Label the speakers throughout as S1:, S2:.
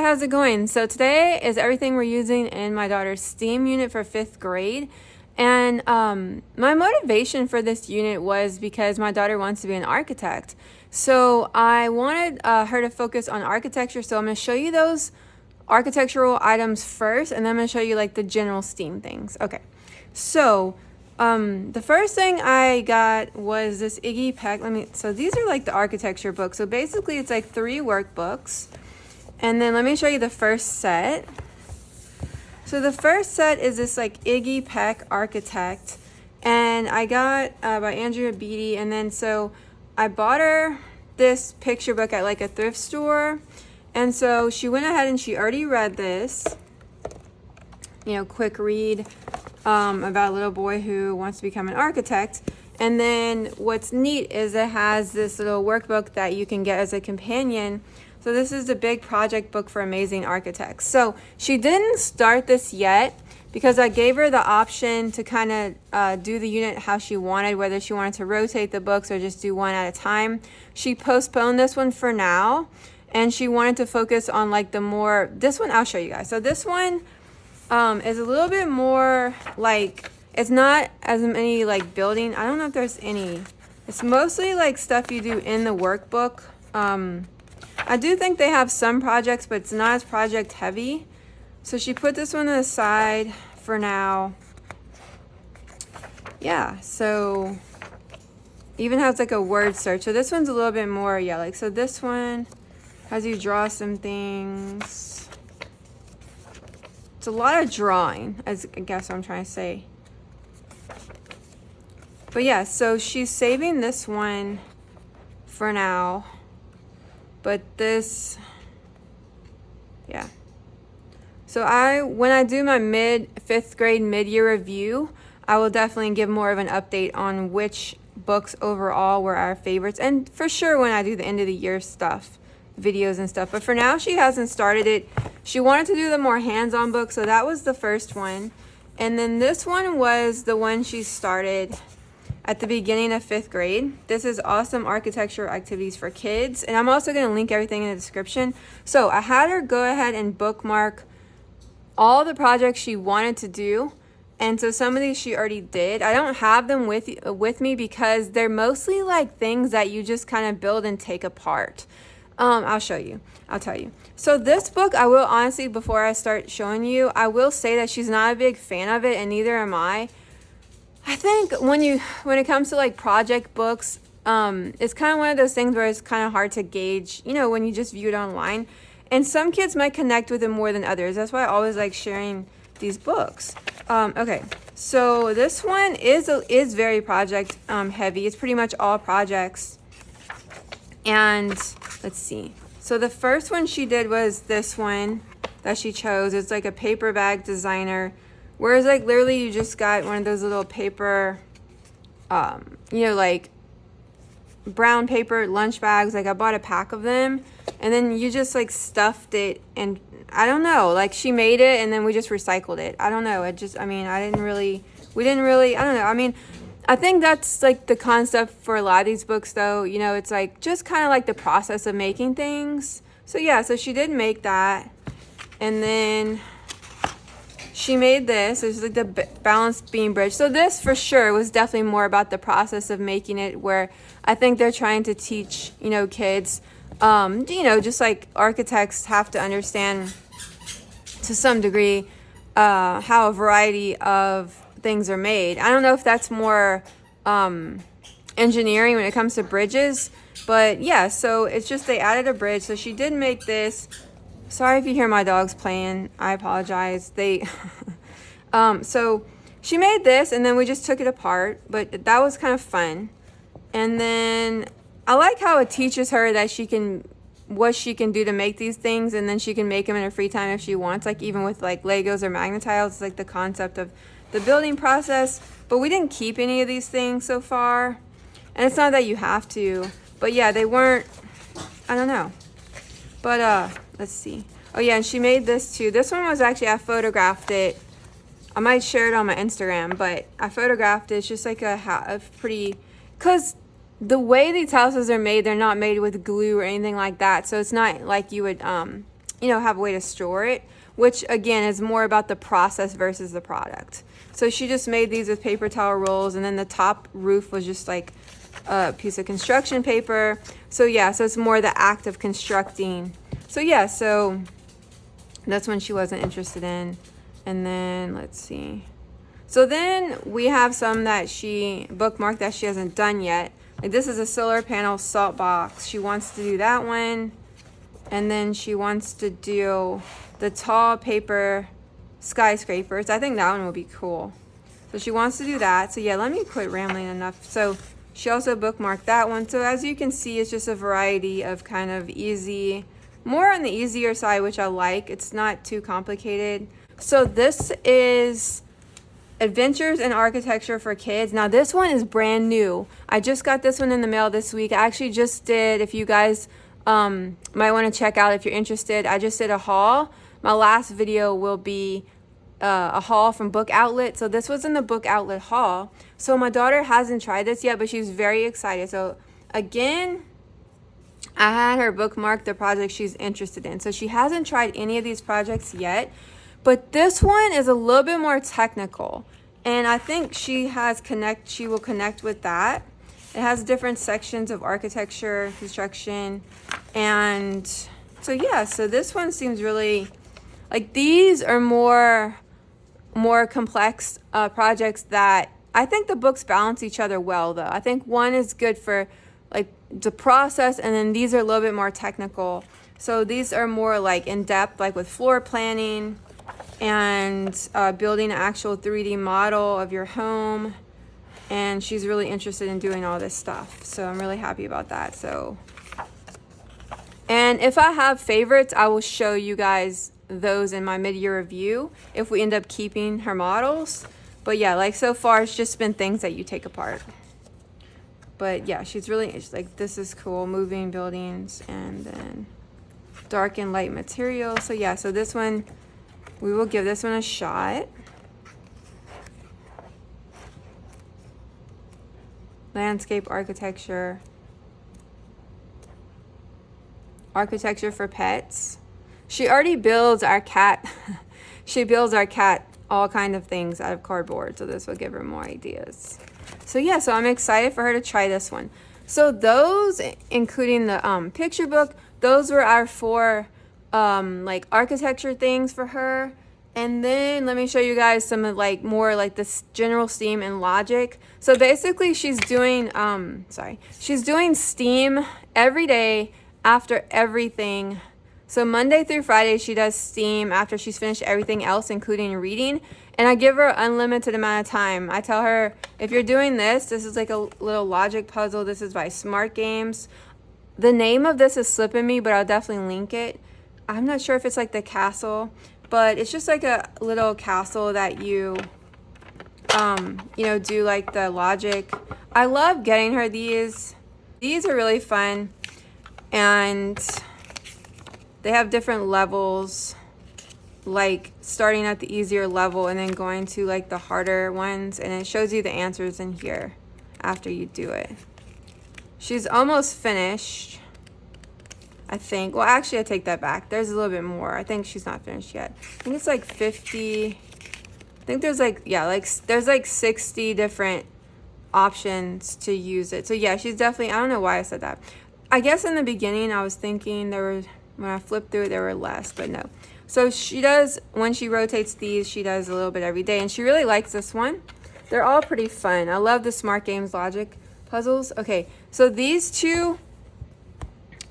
S1: how's it going? So today is everything we're using in my daughter's STEAM unit for 5th grade. And my motivation for this unit was because my daughter wants to be an architect. So I wanted her to focus on architecture. So I'm going to show you those architectural items first, and then I'm going to show you like the general STEAM things. Okay, so the first thing I got was this Iggy Peck. So these are like the architecture books. So basically it's like 3 workbooks. And then let me show you the first set. So the first set is this like Iggy Peck Architect, and I got by Andrea Beatty. And then so I bought her this picture book at like a thrift store, and so she went ahead and she already read this, quick read about a little boy who wants to become an architect. And then what's neat is it has this little workbook that you can get as a companion. So this is the big project book for amazing architects. So she didn't start this yet because I gave her the option to kind of do the unit how she wanted, whether she wanted to rotate the books or just do one at a time. She postponed this one for now, and she wanted to focus on like this one I'll show you guys. So this one is a little bit more like, it's not as many like building. I don't know if there's any. It's mostly like stuff you do in the workbook. I do think they have some projects, but it's not as project heavy. So she put this one aside for now. Yeah, so even has like a word search. So this one's a little bit more, so this one has you draw some things. It's a lot of drawing, as I guess what I'm trying to say. But yeah, so she's saving this one for now. But this, yeah. So when I do my 5th grade mid-year review, I will definitely give more of an update on which books overall were our favorites. And for sure when I do the end of the year stuff, videos and stuff. But for now, she hasn't started it. She wanted to do the more hands-on book, so that was the first one. And then this one was the one she started at the beginning of 5th grade. This is Awesome Architecture Activities for Kids. And I'm also going to link everything in the description. So I had her go ahead and bookmark all the projects she wanted to do. And so some of these she already did. I don't have them with me because they're mostly like things that you just kind of build and take apart. I'll show you. I'll tell you. So this book, I will honestly, before I start showing you, I will say that she's not a big fan of it, and neither am I. I think when it comes to like project books, it's kind of one of those things where it's kind of hard to gauge, when you just view it online. And some kids might connect with it more than others. That's why I always like sharing these books. Okay, so this one is very project heavy. It's pretty much all projects. And let's see. So the first one she did was this one that she chose. It's like a paper bag designer. Whereas like literally you just got one of those little paper, like brown paper lunch bags. Like I bought a pack of them, and then you just like stuffed it, and I don't know, like she made it and then we just recycled it. I don't know. I don't know. I think that's like the concept for a lot of these books though. It's like just kind of like the process of making things. So yeah, so she did make that. And then she made this. It's like the balanced beam bridge. So this for sure was definitely more about the process of making it, where I think they're trying to teach, kids, just like architects have to understand to some degree how a variety of things are made. I don't know if that's more engineering when it comes to bridges, but yeah, so it's just they added a bridge. So she did make this. Sorry if you hear my dogs playing. I apologize. So she made this, and then we just took it apart, but that was kind of fun. And then I like how it teaches her that what she can do to make these things, and then she can make them in her free time if she wants, like even with like Legos or Magnetiles. It's like the concept of the building process. But we didn't keep any of these things so far, and it's not that you have to, but yeah, they weren't, I don't know. But let's see. Oh yeah, and she made this too. This one was actually, I photographed it. I might share it on my Instagram, but I photographed it. It's just like a pretty, because the way these houses are made, they're not made with glue or anything like that. So it's not like you would have a way to store it, which again is more about the process versus the product. So she just made these with paper towel rolls, and then the top roof was just like a piece of construction paper. So yeah, so it's more the act of constructing. So yeah, so that's one she wasn't interested in. And then let's see. So then we have some that she bookmarked that she hasn't done yet. Like this is a solar panel salt box. She wants to do that one. And then she wants to do the tall paper skyscrapers. I think that one will be cool. So she wants to do that. So yeah, let me quit rambling enough. So she also bookmarked that one. So as you can see, it's just a variety of kind of easy, more on the easier side, which I like. It's not too complicated. So this is Adventures in Architecture for Kids. Now this one is brand new. I just got this one in the mail this week. I actually just did, if you guys might want to check out if you're interested, I just did a haul. My last video will be a haul from Book Outlet. So this was in the Book Outlet haul. So my daughter hasn't tried this yet, but she's very excited. So again, I had her bookmark the project she's interested in. So she hasn't tried any of these projects yet, but this one is a little bit more technical. And I think she will connect with that. It has different sections of architecture, construction, and so yeah, so this one seems really, like these are more complex projects that I think the books balance each other well though. I think one is good for like the process, and then these are a little bit more technical. So these are more like in depth, like with floor planning and building an actual 3D model of your home. And she's really interested in doing all this stuff. So I'm really happy about that. So, and if I have favorites, I will show you guys those in my mid-year review if we end up keeping her models. But yeah, like so far, it's just been things that you take apart. But yeah, she's like, this is cool. Moving buildings and then dark and light material. So yeah, so this one, we will give this one a shot. Landscape architecture. Architecture for pets. She already builds our cat. She builds our cat all kind of things out of cardboard. So this will give her more ideas. So yeah, so I'm excited for her to try this one. So those, including the picture book, those were our 4 like architecture things for her. And then let me show you guys some of like more like this general STEAM and logic. So basically she's doing she's doing STEAM every day after everything. So Monday through Friday she does STEAM after she's finished everything else, including reading. And I give her unlimited amount of time. I tell her, if you're doing this is like a little logic puzzle. This is by Smart Games. The name of this is slipping me, but I'll definitely link it. I'm not sure if it's like the castle, but it's just like a little castle that you, do like the logic. I love getting her these. These are really fun, and they have different levels, like starting at the easier level and then going to like the harder ones, and it shows you the answers in here after you do it. She's almost finished, I think. Well, actually, I take that back. There's a little bit more. I think she's not finished yet. I think it's like 50. I think there's like, yeah, there's like 60 different options to use it. So yeah, she's definitely, I don't know why I said that. I guess in the beginning, I was thinking when I flipped through it, there were less, but no. So she does, when she rotates these, she does a little bit every day, and she really likes this one. They're all pretty fun. I love the Smart Games logic puzzles. Okay, so these two,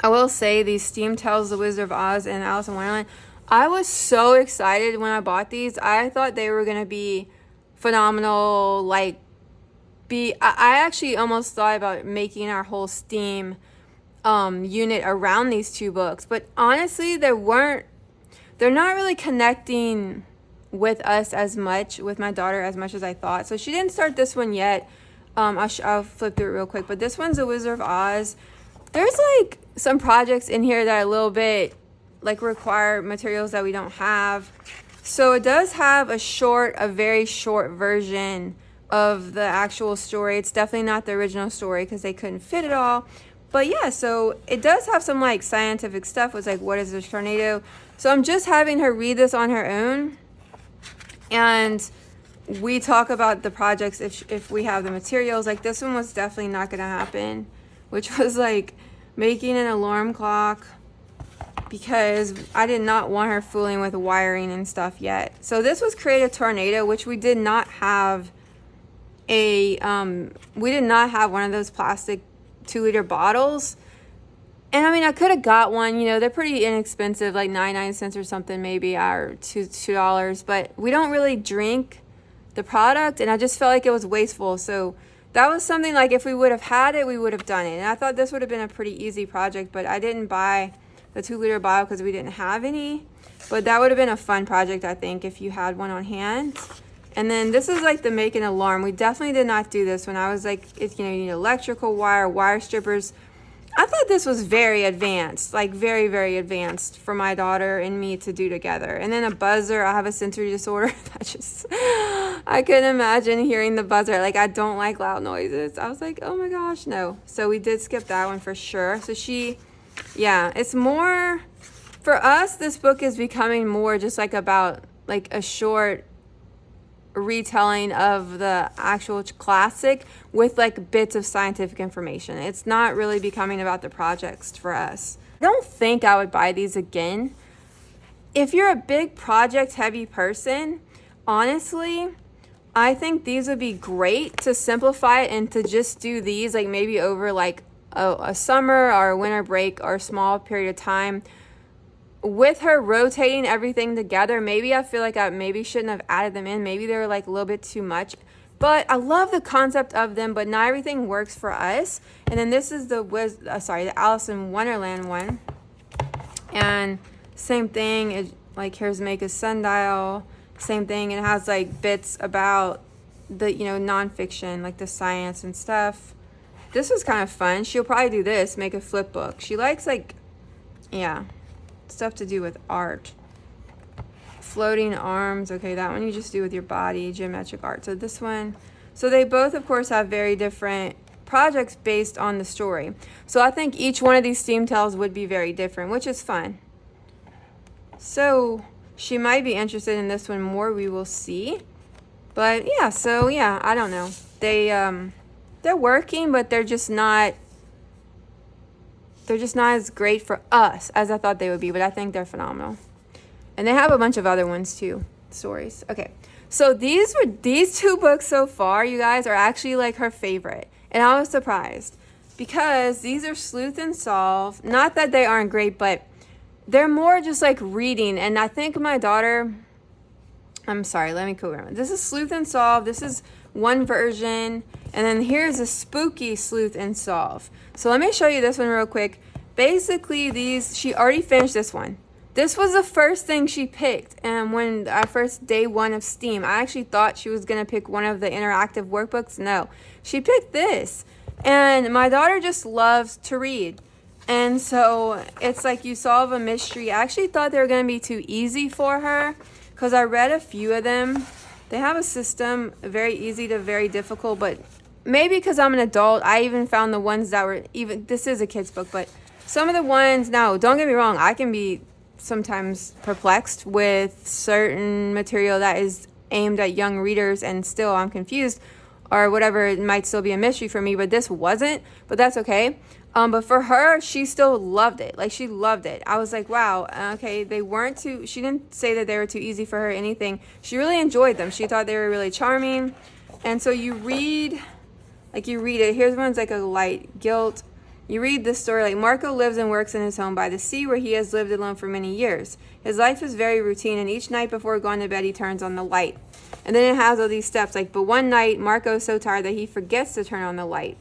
S1: I will say, these STEAM Tells, The Wizard of Oz and Alice in Wonderland, I was so excited when I bought these. I thought they were going to be phenomenal. I actually almost thought about making our whole STEAM unit around these 2 books. But honestly, they're not really connecting with us as much, with my daughter as much as I thought. So she didn't start this one yet. I'll flip through it real quick. But this one's The Wizard of Oz. There's like some projects in here that are a little bit like require materials that we don't have. So it does have a very short version of the actual story. It's definitely not the original story because they couldn't fit it all. But yeah, so it does have some like scientific stuff. It's like, what is a tornado? So I'm just having her read this on her own, and we talk about the projects if we have the materials. Like this one was definitely not going to happen, which was like making an alarm clock, because I did not want her fooling with wiring and stuff yet. So this was create a tornado, which we did not have we did not have one of those plastic 2-liter bottles. And I mean, I could have got one, you know, they're pretty inexpensive, like 99 cents or something, maybe, or $2, but we don't really drink the product, and I just felt like it was wasteful. So that was something like, if we would have had it, we would have done it. And I thought this would have been a pretty easy project, but I didn't buy the 2-liter bottle because we didn't have any. But that would have been a fun project, I think, if you had one on hand. And then this is like the make an alarm. We definitely did not do this when I was like, it's, you know, you need electrical wire strippers. I thought this was very advanced, like very, very advanced for my daughter and me to do together. And then a buzzer. I have a sensory disorder. I couldn't imagine hearing the buzzer. Like, I don't like loud noises. I was like, oh my gosh, no. So we did skip that one for sure. So yeah, it's more, for us, this book is becoming more just like about like a short retelling of the actual classic with like bits of scientific information. It's not really becoming about the projects for us. I don't think I would buy these again. If you're a big project heavy person, honestly, I think these would be great to simplify it and to just do these like maybe over like a summer or a winter break or a small period of time. With her rotating everything together, maybe I feel like I maybe shouldn't have added them in. Maybe they were like a little bit too much. But I love the concept of them, but not everything works for us. And then this is the Alice in Wonderland one. And same thing, it, like here's make a sundial. Same thing, it has like bits about the, you know, nonfiction, like the science and stuff. This was kind of fun. She'll probably do this, make a flip book. She likes like, yeah, stuff to do with art. Floating arms, okay, that one you just do with your body. Geometric art. So this one, so they both of course have very different projects based on the story. So I think each one of these theme tales would be very different, which is fun. So she might be interested in this one more, we will see. But yeah, so yeah, I don't know, they're working, but they're just not as great for us as I thought they would be, but I think they're phenomenal. And they have a bunch of other ones too, stories. Okay, so these two books so far, you guys, are actually like her favorite. And I was surprised because these are Sleuth and Solve. Not that they aren't great, but they're more just like reading. And I think my daughter, I'm sorry, let me co-remember. This is Sleuth and Solve. This is one version. And then here's a spooky Sleuth and Solve. So let me show you this one real quick. Basically, she already finished this one. This was the first thing she picked. And when our first day one of STEAM, I actually thought she was going to pick one of the interactive workbooks. No, she picked this. And my daughter just loves to read. And so it's like you solve a mystery. I actually thought they were going to be too easy for her because I read a few of them. They have a system, very easy to very difficult, but maybe because I'm an adult, I even found the ones that were even, this is a kid's book, but some of the ones, now, don't get me wrong, I can be sometimes perplexed with certain material that is aimed at young readers and still I'm confused or whatever, it might still be a mystery for me, but this wasn't, but that's okay. But for her, she still loved it. Like, she loved it. I was like, wow, okay, she didn't say that they were too easy for her or anything. She really enjoyed them. She thought they were really charming. And so you read it. Here's one's like a light guilt. You read this story, like Marco lives and works in his home by the sea where he has lived alone for many years. His life is very routine, and each night before going to bed, he turns on the light. And then it has all these steps, like, but one night, Marco is so tired that he forgets to turn on the light.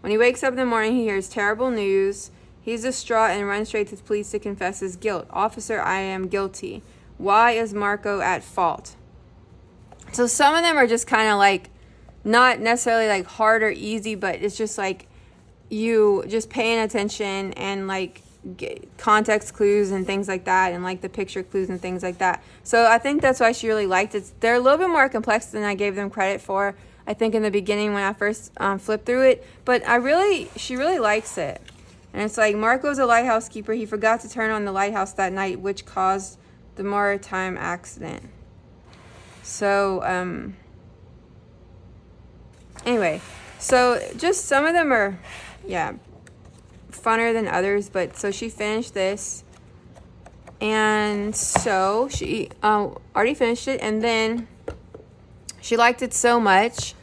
S1: When he wakes up in the morning, he hears terrible news. He's distraught and runs straight to the police to confess his guilt. Officer, I am guilty. Why is Marco at fault? So some of them are just kind of like, not necessarily like hard or easy, but it's just like you just paying attention and like context clues and things like that, and like the picture clues and things like that. So I think that's why she really liked it. They're a little bit more complex than I gave them credit for, I think, in the beginning when I first flipped through it, but she really likes it. And it's like, Marco's a lighthouse keeper. He forgot to turn on the lighthouse that night, which caused the maritime accident. So, anyway, so just some of them are, yeah, funner than others. But so she finished this. And so she already finished it. And then she liked it so much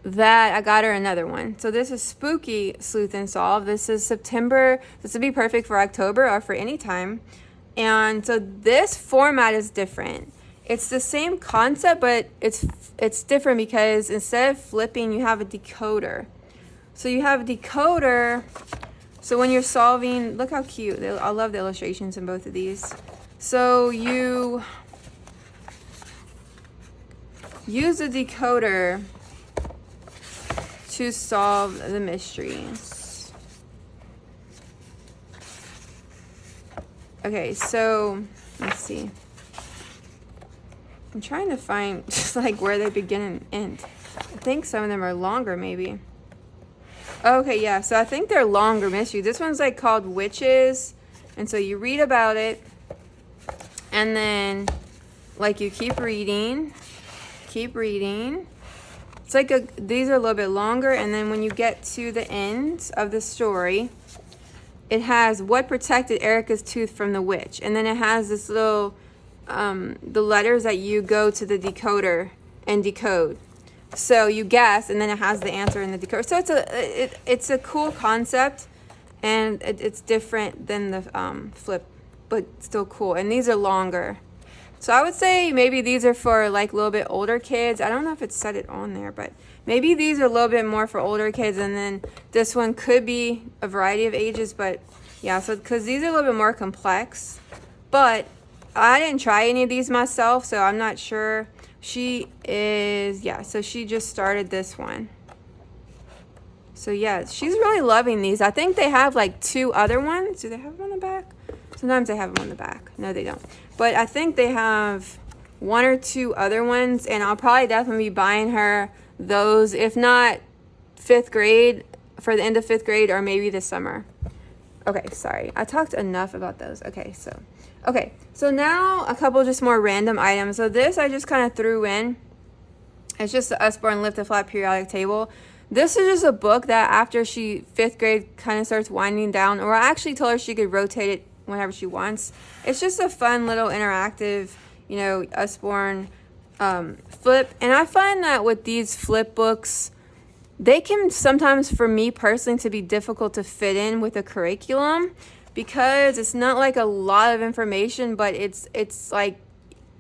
S1: that I got her another one. So this is Spooky Sleuth and Solve. This is September. This would be perfect for October or for any time. And so this format is different. It's the same concept, but it's different because instead of flipping, you have a decoder. So you have a decoder. So when you're solving, look how cute. I love the illustrations in both of these. So you use a decoder to solve the mysteries. Okay, so let's see. I'm trying to find just like where they begin and end. I think some of them are longer maybe. Okay, yeah, so I think they're longer mysteries. This one's like called Witches. And so you read about it and then like you keep reading. It's like these are a little bit longer, and then when you get to the end of the story, it has what protected Erica's tooth from the witch, and then it has this little the letters that you go to the decoder and decode. So you guess, and then it has the answer in the decoder. So it's a cool concept, and it's different than the flip, but still cool. And these are longer. So I would say maybe these are for like a little bit older kids. I don't know if it said it on there, but maybe these are a little bit more for older kids. And then this one could be a variety of ages, but yeah, so because these are a little bit more complex. But I didn't try any of these myself, so I'm not sure. She is, yeah, so she just started this one. So yeah, she's really loving these. I think they have like 2 other ones. Do they have them on the back? Sometimes they have them on the back. No, they don't. But I think they have 1 or 2 other ones, and I'll probably definitely be buying her those, if not 5th grade, for the end of 5th grade, or maybe this summer. Okay, sorry. I talked enough about those. Okay, so now a couple just more random items. So this I just kind of threw in. It's just the Usborne Lift a Flat periodic table. This is just a book that after 5th grade kind of starts winding down, or I actually told her she could rotate it whenever she wants. It's just a fun little interactive, Usborne flip. And I find that with these flip books, they can sometimes, for me personally, to be difficult to fit in with a curriculum because it's not like a lot of information, but it's like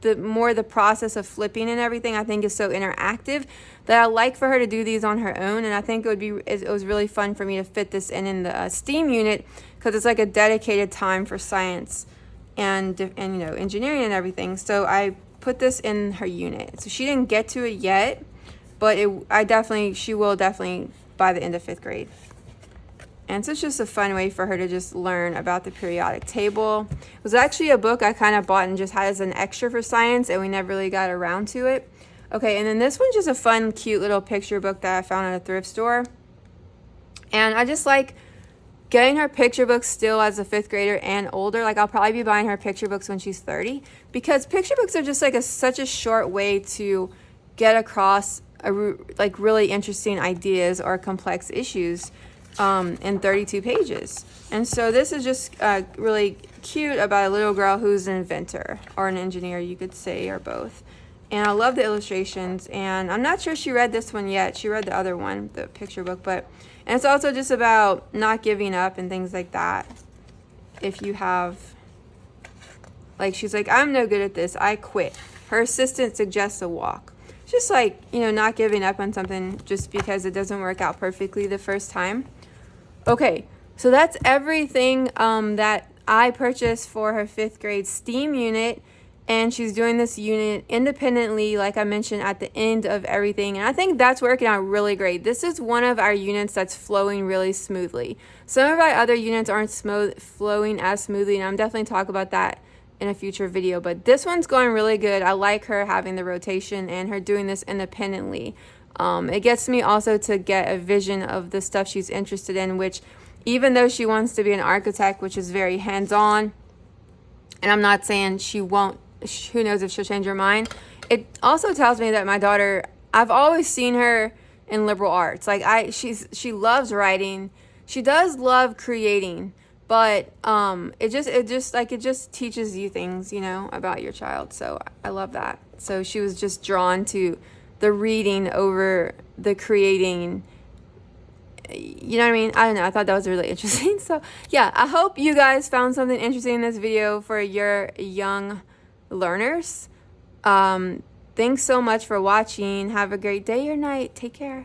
S1: the process of flipping and everything I think is so interactive that I like for her to do these on her own. And I think it was really fun for me to fit this in the STEAM unit because it's like a dedicated time for science and engineering and everything. So I put this in her unit. So she didn't get to it yet, but she will definitely by the end of 5th grade. And so it's just a fun way for her to just learn about the periodic table. It was actually a book I kind of bought and just had as an extra for science, and we never really got around to it. Okay, and then this one's just a fun, cute little picture book that I found at a thrift store. And I just like getting her picture books still as a 5th grader and older. Like I'll probably be buying her picture books when she's 30 because picture books are just like such a short way to get across like really interesting ideas or complex issues in 32 pages. And so this is just really cute about a little girl who's an inventor or an engineer, you could say, or both. And I love the illustrations, and I'm not sure she read this one yet. She read the other one, the picture book, and it's also just about not giving up and things like that. If you have, like, she's like, I'm no good at this, I quit. Her assistant suggests a walk. Just like, not giving up on something just because it doesn't work out perfectly the first time. Okay, so that's everything that I purchased for her 5th grade STEAM unit. And she's doing this unit independently, like I mentioned, at the end of everything. And I think that's working out really great. This is one of our units that's flowing really smoothly. Some of our other units aren't flowing as smoothly, and I'm definitely talk about that in a future video. But this one's going really good. I like her having the rotation and her doing this independently. It gets me also to get a vision of the stuff she's interested in, which even though she wants to be an architect, which is very hands-on, and I'm not saying she won't, who knows if she'll change her mind, it also tells me that my daughter, I've always seen her in liberal arts. Like she loves writing. She does love creating, but it just teaches you things, you know, about your child. So I love that. So she was just drawn to the reading over the creating. You know what I mean? I don't know. I thought that was really interesting. So yeah, I hope you guys found something interesting in this video for your young learners. Thanks so much for watching. Have a great day or night. Take care.